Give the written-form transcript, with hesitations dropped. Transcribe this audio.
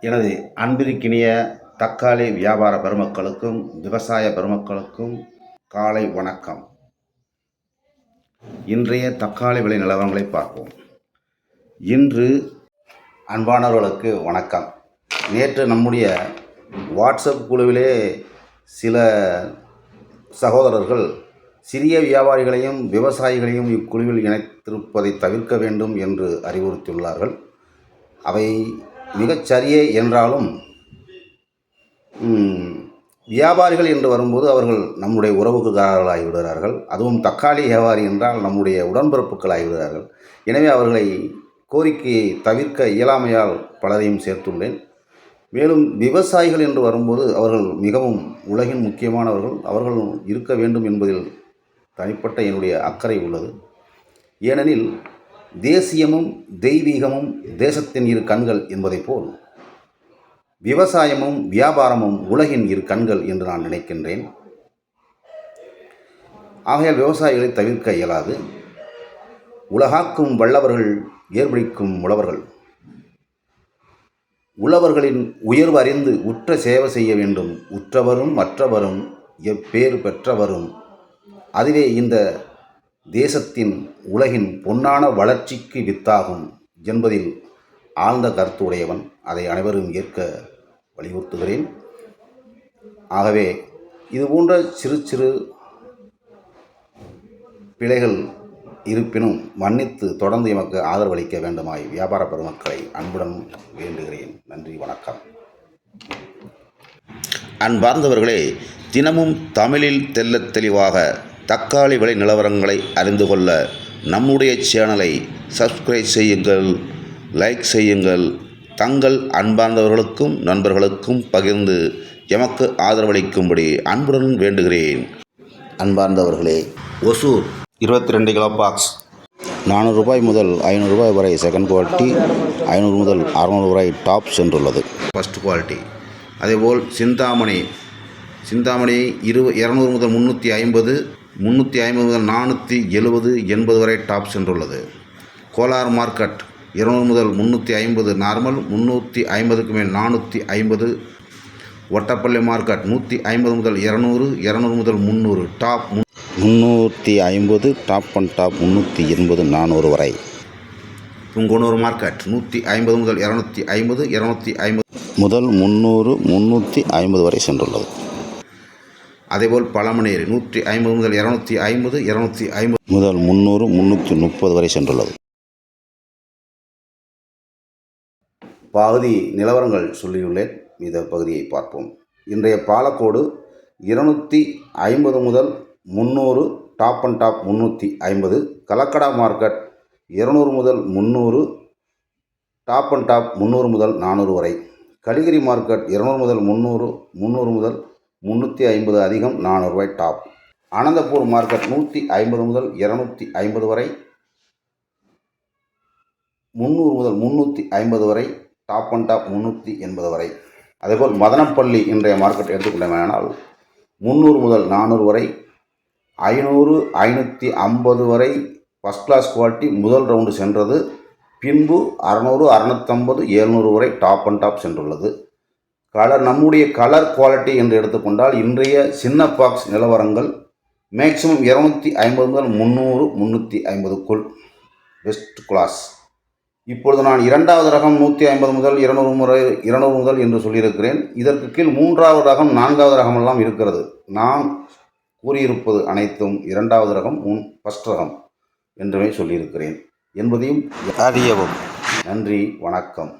எனது அன்பிற்கினிய தக்காளி வியாபார பெருமக்களுக்கும் விவசாய பெருமக்களுக்கும் காலை வணக்கம். இன்றைய தக்காளி விலை நிலவரங்களை பார்ப்போம். இன்று அன்பானவர்களுக்கு வணக்கம். நேற்று நம்முடைய வாட்ஸ்அப் குழுவிலே சில சகோதரர்கள் சிறிய வியாபாரிகளையும் விவசாயிகளையும் இக்குழுவில் இணைத்திருப்பதை தவிர்க்க வேண்டும் என்று அறிவுறுத்தியுள்ளார்கள். அவை மிகச்சரியே என்றாலும் வியாபாரிகள் என்று வரும்போது அவர்கள் நம்முடைய உறவுக்காரர்களாகிவிடுகிறார்கள். அதுவும் தக்காளி வியாபாரி என்றால் நம்முடைய உடன்பிறப்புகளாகிவிடுகிறார்கள். எனவே அவர்களை கோரிக்கையை தவிர்க்க இயலாமையால் பலரையும் சேர்த்துள்ளேன். மேலும் விவசாயிகள் என்று வரும்போது அவர்கள் மிகவும் உலகின் முக்கியமானவர்கள். அவர்கள் இருக்க வேண்டும் என்பதில் தனிப்பட்ட என்னுடைய அக்கறை உள்ளது. ஏனெனில் தேசியமும் தெய்வீகமும் தேசத்தின் இரு கண்கள் என்பதைப் போல் விவசாயமும் வியாபாரமும் உலகின் இரு கண்கள் என்று நான் நினைக்கின்றேன். ஆகையால் விவசாயிகளை தவிர்க்க இயலாது. உலகாக்கும் வல்லவர்கள் ஏற்படுக்கும் உழவர்கள். உழவர்களின் உயர்வு அறிந்து உற்ற சேவை செய்ய வேண்டும். உற்றவரும் மற்றவரும் எப்பேறு பெற்றவரும். அதுவே இந்த தேசத்தின் உலகின் பொன்னான வளர்ச்சிக்கு வித்தாகும் என்பதில் ஆழ்ந்த கருத்து உடையவன். அதை அனைவரும் ஏற்க வலியுறுத்துகிறேன். ஆகவே இதுபோன்ற சிறு சிறு பிழைகள் இருப்பினும் மன்னித்து தொடர்ந்து எமக்கு ஆதரவளிக்க வேண்டுமாய் வியாபார பெருமக்களை அன்புடன் வேண்டுகிறேன். நன்றி, வணக்கம். அன்பார்ந்தவர்களே, தினமும் தமிழில் தெள்ளத் தெளிவாக தக்காளி விலை நிலவரங்களை அறிந்து கொள்ள நம்முடைய சேனலை சப்ஸ்கிரைப் செய்யுங்கள், லைக் செய்யுங்கள். தங்கள் அன்பார்ந்தவர்களுக்கும் நண்பர்களுக்கும் பகிர்ந்து எமக்கு ஆதரவளிக்கும்படி அன்புடன் வேண்டுகிறேன். அன்பார்ந்தவர்களே, ஒசூர் 22 கிலோ பாக்ஸ் 400 ரூபாய் முதல் 500 ரூபாய் வரை செகண்ட் குவாலிட்டி, 500 முதல் 600 வரை டாப் சென்றுள்ளது ஃபஸ்ட் குவாலிட்டி. அதேபோல் சிந்தாமணி 200 முதல் 350, 350 முதல் 470, 80 வரை டாப் சென்றுள்ளது. கோலார் மார்க்கெட் 200 முதல் 350 நார்மல், 350க்கு மேல் 450. ஒட்டப்பள்ளி மார்க்கெட் 150 முதல் 200, 200 முதல் 300 டாப் 350, டாப் அண்ட் டாப் 380, 400 வரை. புங்கனூர் மார்க்கெட் 150 முதல் 250, 250 முதல் 300, 350 வரை சென்றுள்ளது. அதேபோல் பழமநேரி 150 முதல் 250, 250 முதல் 300, 330 வரை சென்றுள்ளது. பகுதி நிலவரங்கள் சொல்லியுள்ளேன். இந்த பகுதியை பார்ப்போம். இன்றைய பாலக்கோடு 250 முதல் 300, டாப் அண்ட் டாப் 350. கலக்கடா மார்க்கெட் 200 முதல் 300, டாப் அண்ட் டாப் 300 முதல் 400 வரை. கலிகிரி மார்க்கெட் 200 முதல் 300, 300 முதல் 350 அதிகம், 400 ரூபாய் டாப். அனந்தபூர் மார்க்கெட் 150 முதல் 250 வரை, 300 முதல் 350 வரை, டாப் அண்ட் டாப் 380 வரை. அதேபோல் மதனப்பள்ளி இன்றைய மார்க்கெட் எடுத்துக்கொண்டோமானால் 300 முதல் 400 வரை, 500, 550 வரை ஃபஸ்ட் கிளாஸ் குவாலிட்டி முதல் ரவுண்டு சென்றது. பின்பு 600, 650, 700 வரை டாப் அண்ட் டாப் சென்றுள்ளது. நம்முடைய கலர் குவாலிட்டி என்று எடுத்துக்கொண்டால் இன்றைய சின்ன பாக்ஸ் நிலவரங்கள் மேக்சிமம் 250 முதல் 300, 350க்குள் பெஸ்ட் கிளாஸ். இப்பொழுது நான் இரண்டாவது ரகம் 150 முதல் 200 முதல் என்று சொல்லியிருக்கிறேன். இதற்கு கீழ் 3வது ரகம் 4வது ரகமெல்லாம் இருக்கிறது. நான் கூறியிருப்பது அனைத்தும் 2வது ரகம், ஃபஸ்ட் ரகம் என்றுமே சொல்லியிருக்கிறேன் என்பதையும் அறியவும். நன்றி, வணக்கம்.